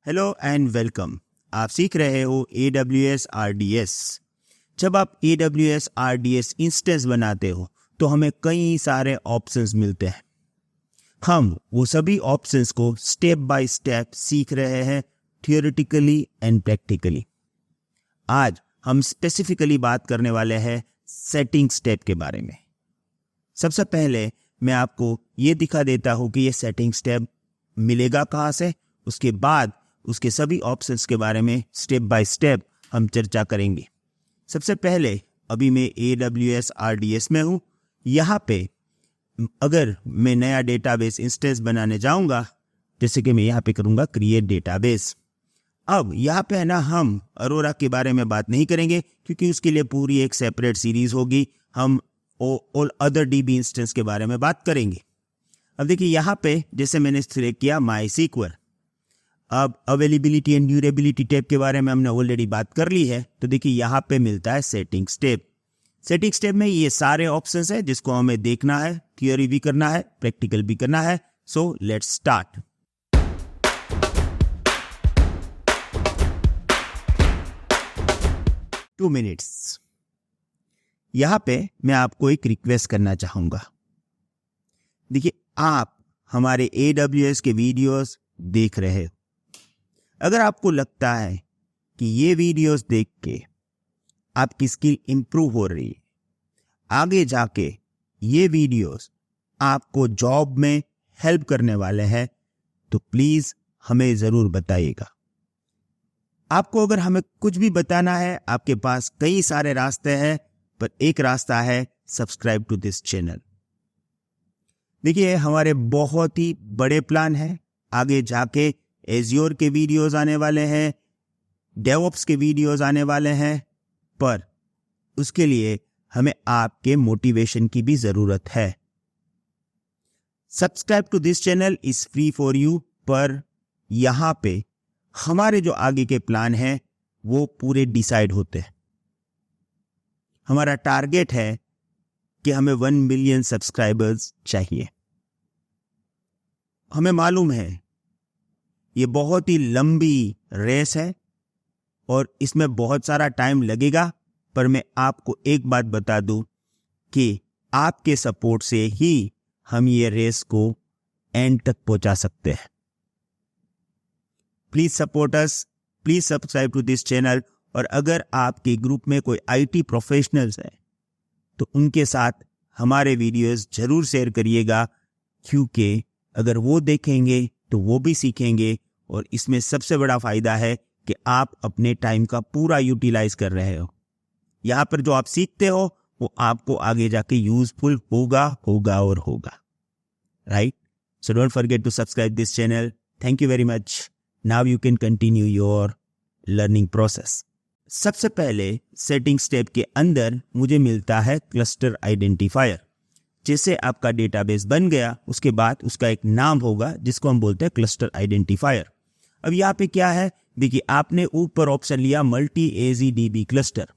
Hello and welcome. आप सीख रहे हो AWS RDS। जब आप AWS RDS इंस्टेंस बनाते हो तो हमें कई सारे ऑप्शंस मिलते हैं। हम वो सभी ऑप्शंस को स्टेप बाय स्टेप सीख रहे हैं, थियोरेटिकली एंड प्रैक्टिकली। आज हम स्पेसिफिकली बात करने वाले हैं सेटिंग स्टेप के बारे में। सबसे पहले मैं आपको ये दिखा देता हूँ कि ये सेटिंग स्टेप मिलेगा कहाँ से। उसके बाद उसके सभी ऑप्शंस के बारे में स्टेप बाय स्टेप हम चर्चा करेंगे। सबसे पहले अभी मैं AWS RDS में हूँ। यहाँ पे अगर मैं नया डेटाबेस इंस्टेंस बनाने जाऊँगा, जैसे कि मैं यहाँ पे करूँगा क्रिएट डेटाबेस। अब यहाँ पे है ना, हम अरोरा के बारे में बात नहीं करेंगे क्योंकि उसके लिए पूरी एक सेपरेट सीरीज होगी। हम ऑल अदर DB इंस्टेंस के बारे में बात करेंगे। अब देखिए यहाँ पे जैसे मैंने सिलेक्ट किया MySQL। अब अवेलेबिलिटी एंड ड्यूरेबिलिटी टैब के बारे में हमने ऑलरेडी बात कर ली है। तो देखिए यहाँ पे मिलता है सेटिंग स्टेप। सेटिंग स्टेप में ये सारे ऑप्शंस है जिसको हमें देखना है, थियोरी भी करना है, प्रैक्टिकल भी करना है। So let's start. Two minutes. यहाँ पे मैं आपको एक रिक्वेस्ट करना चाहूंगा। देखिए, आप हमारे AWS के वीडियोस देख रहे हो। अगर आपको लगता है कि ये वीडियोस देख के आपकी स्किल इंप्रूव हो रही है, आगे जाके ये वीडियोस आपको जॉब में हेल्प करने वाले हैं, तो प्लीज हमें जरूर बताइएगा। आपको अगर हमें कुछ भी बताना है, आपके पास कई सारे रास्ते हैं, पर एक रास्ता है सब्सक्राइब टू दिस चैनल। देखिए, हमारे बहुत ही बड़े प्लान हैं। आगे जाके एज्योर के वीडियोस आने वाले हैं, डेवऑप्स के वीडियोस आने वाले हैं, पर उसके लिए हमें आपके मोटिवेशन की भी जरूरत है। Subscribe to this channel is free for you, पर यहां पे हमारे जो आगे के प्लान हैं वो पूरे डिसाइड होते हैं। हमारा टारगेट है कि हमें 1 मिलियन सब्सक्राइबर्स चाहिए। हमें मालूम है ये बहुत ही लंबी रेस है और इसमें बहुत सारा टाइम लगेगा, पर मैं आपको एक बात बता दूं कि आपके सपोर्ट से ही हम ये रेस को एंड तक पहुंचा सकते हैं। Please support us, please subscribe to this channel. और अगर आपके ग्रुप में कोई IT प्रोफेशनल्स हैं तो उनके साथ हमारे वीडियोस जरूर शेयर करिएगा, क्योंकि अगर वो देखेंगे तो वो भी सीखेंगे। और इसमें सबसे बड़ा फायदा है कि आप अपने टाइम का पूरा यूटिलाइज कर रहे हो। यहाँ पर जो आप सीखते हो वो आपको आगे जाके यूजफुल होगा और होगा। Right? So don't forget to subscribe this channel. Thank you very much. Now you can continue your learning process. सबसे पहले सेटिंग स्टेप के अंदर मुझे मिलता है क्लस्टर आइडेंटिफायर। जैसे आपका डेटाबेस बन गया, उसके बाद उसका एक नाम होगा जिसको हम बोलते हैं क्लस्टर आइडेंटिफायर। अब यहाँ पे क्या है, देखिए आपने ऊपर ऑप्शन लिया मल्टी AZDB क्लस्टर।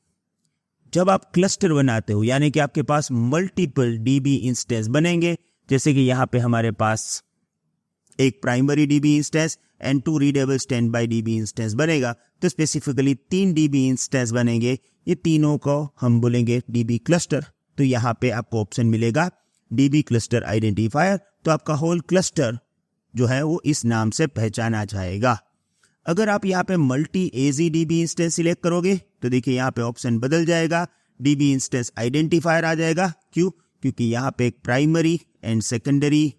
जब आप क्लस्टर बनाते हो यानी कि आपके पास मल्टीपल DB इंस्टेंस बनेंगे। जैसे कि यहाँ पे हमारे पास एक primary DB instance and 2 readable stand by DB instance बनेगा। तो स्पेसिफिकली 3 DB इंस्टेंस बनेंगे। ये तीनों को हम बोलेंगे DB क्लस्टर। तो यहाँ पे आपको ऑप्शन मिलेगा DB क्लस्टर आइडेंटिफायर। तो आपका होल क्लस्टर जो है वो इस नाम से पहचाना जाएगा। अगर आप यहाँ पे मल्टी AZDB इंस्टेंस सिलेक्ट करोगे तो देखिए यहाँ पे ऑप्शन बदल जाएगा, DB इंस्टेंस आइडेंटिफायर आ जाएगा। क्यों? क्योंकि यहाँ पे एक प्राइमरी एंड सेकेंडरी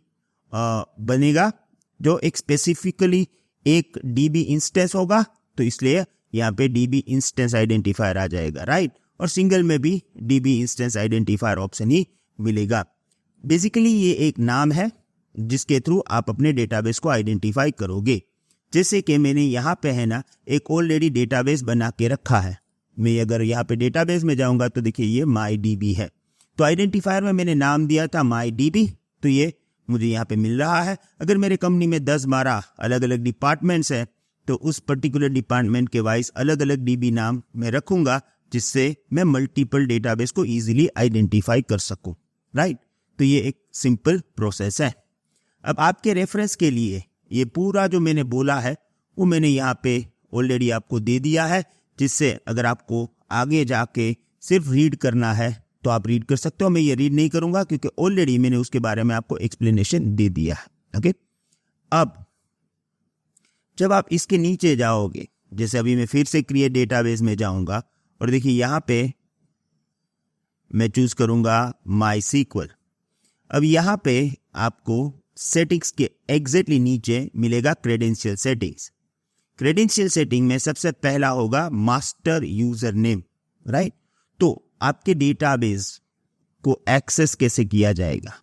बनेगा जो एक स्पेसिफिकली एक DB इंस्टेंस होगा, तो इसलिए यहाँ पे DB इंस्टेंस आइडेंटिफायर आ जाएगा। राइट? और सिंगल में भी DB इंस्टेंस आइडेंटिफायर ऑप्शन ही मिलेगा। बेसिकली ये एक नाम है जिसके थ्रू आप अपने डेटाबेस को आइडेंटिफाई करोगे। जैसे कि मैंने यहाँ पे है ना एक ऑलरेडी डेटाबेस बना के रखा है। मैं अगर यहाँ पे डेटाबेस में जाऊंगा तो देखिए ये MyDB है। तो आइडेंटिफायर में मैंने नाम दिया था MyDB, तो ये मुझे यहाँ पे मिल रहा है। अगर मेरे कंपनी में 10-12 अलग अलग डिपार्टमेंट्स हैं तो उस पर्टिकुलर डिपार्टमेंट के वाइज अलग अलग DB नाम मैं रखूंगा, जिससे मैं मल्टीपल डेटाबेस को इजीली आइडेंटिफाई कर सकूं। राइट? तो ये एक सिंपल प्रोसेस है। अब आपके रेफरेंस के लिए ये पूरा जो मैंने बोला है वो मैंने यहाँ पे ऑलरेडी आपको दे दिया है, जिससे अगर आपको आगे जाके सिर्फ रीड करना है तो आप रीड कर सकते हो। मैं ये रीड नहीं करूंगा क्योंकि ऑलरेडी मैंने उसके बारे में आपको एक्सप्लेनेशन दे दिया है। ओके, अब जब आप इसके नीचे जाओगे, जैसे अभी मैं फिर से क्रिएट डेटाबेस में जाऊंगा और देखिए यहाँ पे मैं चूज करूंगा माई सीक्वल। अब यहाँ पे आपको सेटिंग्स के एग्जैक्टली नीचे मिलेगा क्रेडेंशियल सेटिंग्स। क्रेडेंशियल सेटिंग में सबसे पहला होगा मास्टर यूजर नेम, राइट। तो आपके डेटाबेस को एक्सेस कैसे किया जाएगा,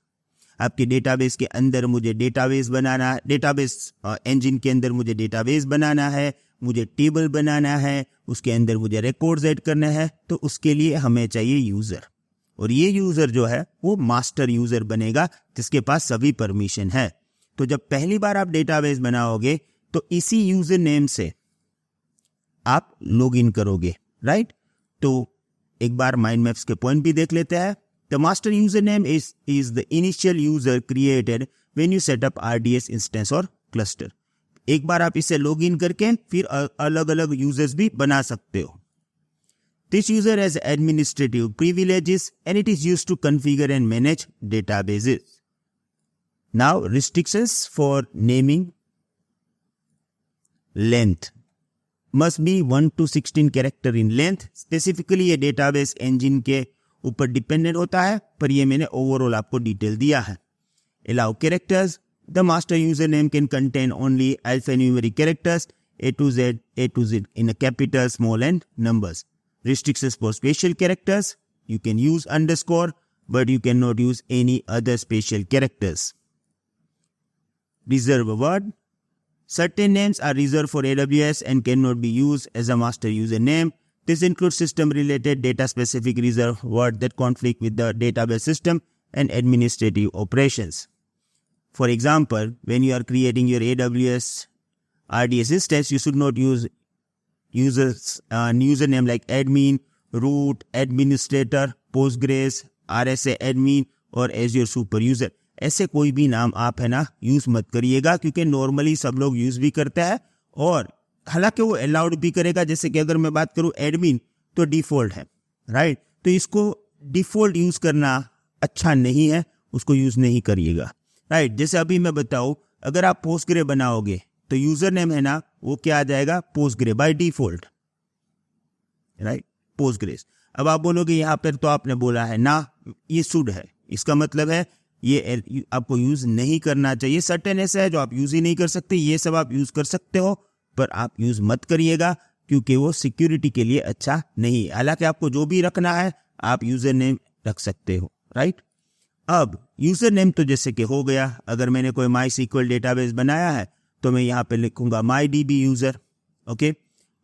आपके डेटाबेस के अंदर मुझे डेटाबेस बनाना, डेटाबेस इंजन के अंदर मुझे डेटाबेस बनाना है, मुझे टेबल बनाना है, उसके अंदर मुझे रिकॉर्ड्स ऐड करना है, तो उसके लिए हमें चाहिए यूजर। और ये यूजर जो है वो मास्टर यूजर बनेगा जिसके पास सभी परमिशन है। तो जब पहली बार आप डेटाबेस बनाओगे तो इसी यूजर नेम से आप लॉग इन करोगे, राइट। तो एक बार माइंड मैप्स के पॉइंट भी देख लेते हैं। The master user name is the initial user created when you set up RDS instance और क्लस्टर। एक बार आप इसे लॉग इन करके फिर अलग अलग यूजर्स भी बना सकते हो। This user has administrative privileges and it is used to configure and manage databases. Now, restrictions for naming. Length must be 1 to 16 character in length. Specifically ये database engine के ऊपर डिपेंडेंट होता है, पर ये मैंने ओवरऑल आपको डिटेल दिया है। Allow characters. The master username can contain only alphanumeric characters A to Z in a capital, small and numbers. Restrictions for special characters. You can use underscore, but you cannot use any other special characters. Reserve a word. Certain names are reserved for AWS and cannot be used as a master username. This includes system-related data-specific reserved words that conflict with the database system and administrative operations. For example, when you are creating your AWS RDS instance, you should not use username like admin, root, administrator, Postgres, RSA admin और Azure super user। ऐसे कोई भी नाम आप है ना use मत करिएगा, क्योंकि नॉर्मली सब लोग यूज भी करते हैं और हालांकि वो अलाउड भी करेगा। जैसे कि अगर मैं बात करूं एडमिन तो डिफॉल्ट है, राइट। तो इसको डिफॉल्ट यूज करना अच्छा नहीं है, उसको यूज नहीं करिएगा, राइट। जैसे अभी मैं बताऊं, अगर आप पोस्टग्रे बनाओगे तो यूजर नेम है ना वो क्या आ जाएगा, पोस्टग्रे बाय डिफॉल्ट, राइट, पोस्टग्रेस। अब आप बोलोगे यहाँ पर तो आपने बोला है ना ये शुड है, इसका मतलब है ये आपको यूज नहीं करना चाहिए। सर्टेन ऐसा है जो आप यूज ही नहीं कर सकते, ये सब आप यूज कर सकते हो पर आप यूज मत करिएगा क्योंकि वो सिक्योरिटी के लिए अच्छा नहीं। हालांकि आपको जो भी रखना है आप यूजर नेम रख सकते हो, राइट। अब यूजर नेम तो जैसे कि हो गया, अगर मैंने कोई MySQL डेटाबेस बनाया है तो मैं यहाँ पे लिखूंगा MyDB यूजर, ओके।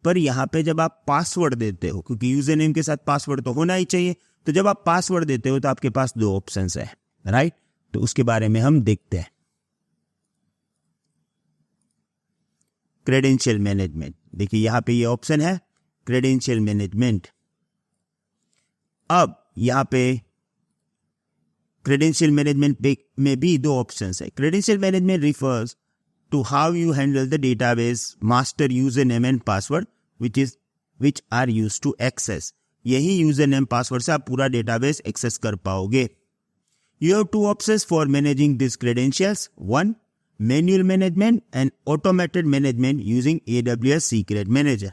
पर यहाँ पे जब आप पासवर्ड देते हो, क्योंकि यूजर नेम के साथ पासवर्ड तो होना ही चाहिए, तो जब आप पासवर्ड देते हो तो आपके पास दो ऑप्शंस है, राइट। तो उसके बारे में हम देखते हैं। क्रेडेंशियल मैनेजमेंट, देखिए यहाँ पे ये ऑप्शन है क्रेडेंशियल मैनेजमेंट। अब यहाँ पे क्रेडेंशियल मैनेजमेंट में भी दो ऑप्शंस है। Credential management refers to how you handle the database master user name and password which are used to access. यही यूजर नेम पासवर्ड से आप पूरा डेटाबेस एक्सेस कर पाओगे। You have two options for managing these credentials. One, manual management and automated management using AWS Secret Manager.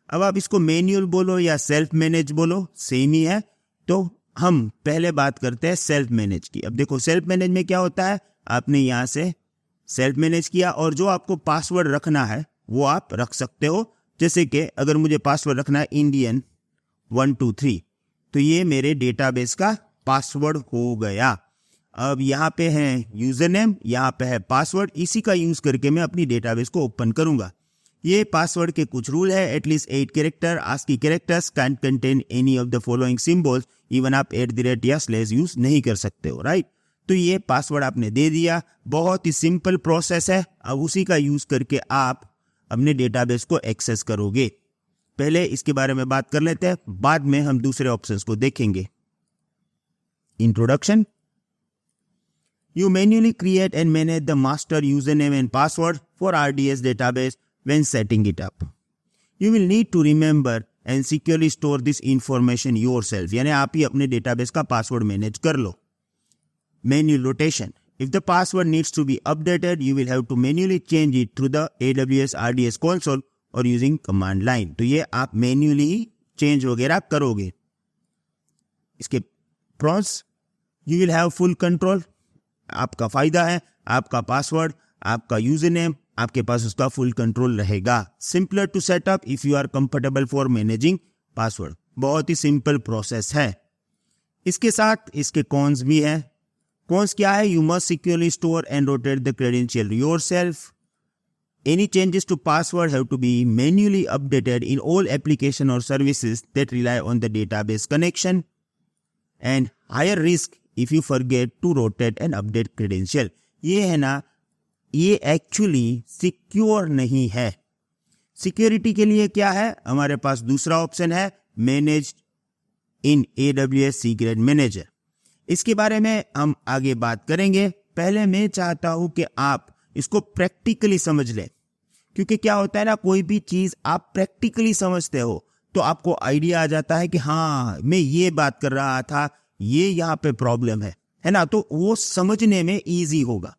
अब आप इसको manual बोलो या सेल्फ मैनेज बोलो, सेम ही है। तो हम पहले बात करते हैं सेल्फ मैनेज की। अब देखो सेल्फ मैनेज में क्या होता है, आपने यहाँ से सेल्फ मैनेज किया और जो आपको पासवर्ड रखना है वो आप रख सकते हो। जैसे कि अगर मुझे पासवर्ड रखना है Indian 123, तो ये मेरे डेटाबेस का पासवर्ड हो गया। अब यहाँ पे है यूजर नेम, यहाँ पे है पासवर्ड, इसी का यूज करके मैं अपनी डेटाबेस को ओपन करूंगा। ये पासवर्ड के कुछ रूल है, at least 8 character, ASCII characters, can't contain any of the following symbols, even आप @ या स्लैश यूज नहीं कर सकते हो, राइट। तो ये पासवर्ड आपने दे दिया, बहुत ही सिंपल प्रोसेस है। अब उसी का यूज करके आप अपने डेटाबेस को एक्सेस करोगे। पहले इसके बारे में बात कर लेते हैं, बाद में हम दूसरे ऑप्शंस को देखेंगे। Introduction. You manually create and manage the master username and password for RDS database when setting it up. You will need to remember and securely store this information yourself. यानी आप ही अपने डेटाबेस का password manage कर लो. Manual rotation. If the password needs to be updated, you will have to manually change it through the AWS RDS console or using command line. तो ये आप manually ही change वगैरह करोगे. इसके prawns, you will have full control. आपका फायदा है, आपका पासवर्ड, आपका यूजर नेम, आपके पास उसका फुल कंट्रोल रहेगा. Simpler to set up if you are comfortable for managing password. बहुत ही सिंपल प्रोसेस है. इसके साथ इसके कॉन्स भी हैं. कॉन्स क्या है? You must securely store and rotate the credential yourself. Any changes to password have to be manually updated in all application or services that rely on the database connection, and higher risk if you forget to rotate and update credential. ये है ना, ये actually secure नहीं है. Security के लिए क्या है? हमारे पास दूसरा ऑप्शन है, manage in AWS secret manager. इसके बारे में हम आगे बात करेंगे. पहले मैं चाहता हूं कि आप इसको प्रैक्टिकली समझ ले, क्योंकि क्या होता है ना, कोई भी चीज आप प्रैक्टिकली समझते हो तो आपको आइडिया आ जाता है कि हाँ, मैं ये बात कर रहा था, ये यहाँ पे प्रॉब्लम है ना, तो वो समझने में इजी होगा.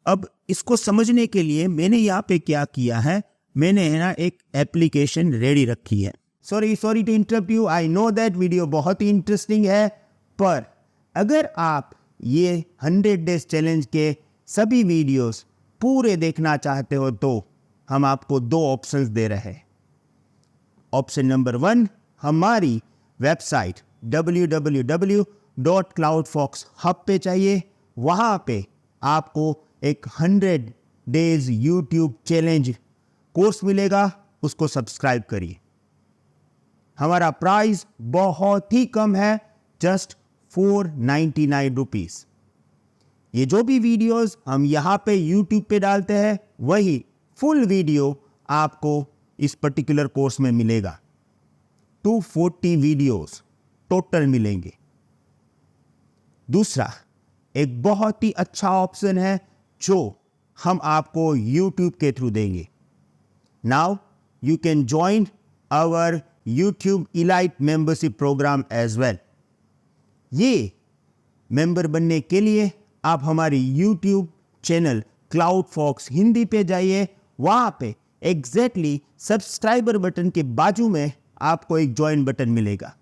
अब इसको समझने के लिए मैंने यहाँ पे क्या किया है, मैंने है ना एक एप्लीकेशन रेडी रखी है. Sorry to interrupt you, I know that video बहुत ही इंटरेस्टिंग है, पर अगर आप ये 100 डेज चैलेंज के सभी वीडियोस पूरे देखना चाहते हो तो हम आपको 2 ऑप्शंस दे रहे हैं. ऑप्शन नंबर 1, हमारी वेबसाइट www.cloudfoxhub पे चाहिए. वहाँ पे आपको एक 100 डेज यूट्यूब चैलेंज कोर्स मिलेगा, उसको सब्सक्राइब करिए. हमारा प्राइस बहुत ही कम है, जस्ट 499 रुपीज़. ये जो भी वीडियोस हम यहाँ पे YouTube पे डालते हैं, वही फुल वीडियो आपको इस पर्टिकुलर कोर्स में मिलेगा. 240 वीडियोस टोटल मिलेंगे. दूसरा, एक बहुत ही अच्छा ऑप्शन है जो हम आपको YouTube के थ्रू देंगे. Now you can join our YouTube elite membership program as well. ये मेंबर बनने के लिए आप हमारी YouTube चैनल CloudFox हिंदी पे जाइए. वहाँ पे एग्जैक्टली सब्सक्राइबर बटन के बाजू में आपको एक ज्वाइन बटन मिलेगा.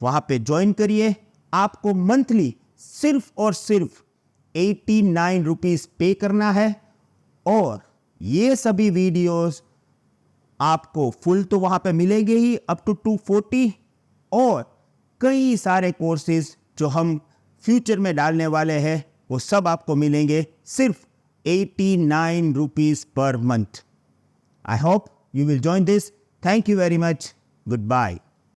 वहाँ पे ज्वाइन करिए. आपको मंथली सिर्फ और सिर्फ 89 रुपीज़ पे करना है, और ये सभी वीडियोस आपको फुल तो वहाँ पे मिलेंगे ही, अप टू 240, और कई सारे कोर्सेज जो हम फ्यूचर में डालने वाले हैं वो सब आपको मिलेंगे सिर्फ 89 rupees per month. I hope you will join this. Thank you very much. Goodbye.